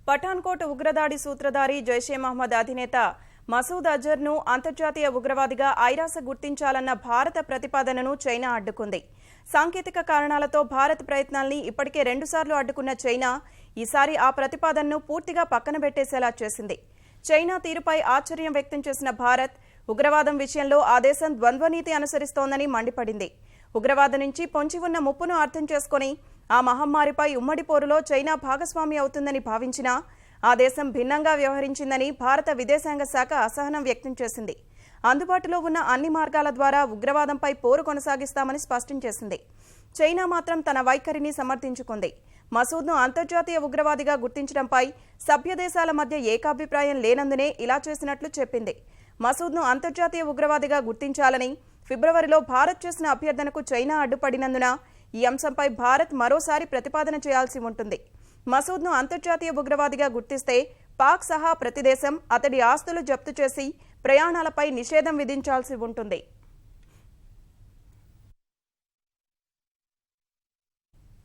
పఠాన్కోట్ ఉగ్రదాడి సూత్రధారి జైషే మహ్మద్ అధినేత మసూద్ అజర్ను అంతర్జాతీయ ఉగ్రవాదిగా ఐరాస గుర్తించాలన్న భారత ప్రతిపాదనను చైనా అడ్డుకుంది. సాంకేతిక కారణాలతో భారత్ ప్రయత్నాల్ని ఇప్పటికే 2 సార్లు అడ్డుకున్న చైనా ఈసారి ఆ ప్రతిపాదనను పూర్తిగా పక్కన పెట్టేసేలా చేసింది. చైనా తీరుపై ఆశ్చర్యం వ్యక్తం చేసిన భారత్ ఉగ్రవాదం విషయంలో ఆ దేశం ద్వంద్వనీతి అనుసరిస్తోందని మండిపడింది. ఉగ్రవాదం నుంచి పొంచి ఉన్న ముప్పును అర్థం చేసుకుని ఆ మహమ్మారిపై ఉమ్మడి పోరులో చైనా భాగస్వామి అవుతుందని భావించినా ఆ దేశం భిన్నంగా వ్యవహరించిందని భారత విదేశాంగ శాఖ అసహనం వ్యక్తం చేసింది. అందుబాటులో ఉన్న అన్ని మార్గాల ద్వారా ఉగ్రవాదంపై పోరు కొనసాగిస్తామని స్పష్టం చేసింది. చైనా మాత్రం తన వైఖరిని సమర్థించుకుంది. మసూద్ను అంతర్జాతీయ ఉగ్రవాదిగా గుర్తించడంపై సభ్య దేశాల మధ్య ఏకాభిప్రాయం లేనందునే ఇలా చేసినట్లు చెప్పింది. మసూద్ను అంతర్జాతీయ ఉగ్రవాదిగా గుర్తించాలని ఫిబ్రవరిలో భారత్ చేసిన అభ్యర్థనకు చైనా అడ్డుపడినందున ఈ అంశంపై భారత్ మరోసారి ప్రతిపాదన చేయాల్సి ఉంటుంది. మసూద్ను అంతర్జాతీయ ఉగ్రవాదిగా గుర్తిస్తే పాక్ సహా ప్రతి దేశం అతడి ఆస్తులు జప్తు చేసి ప్రయాణాలపై నిషేధం విధించాల్సి ఉంటుంది.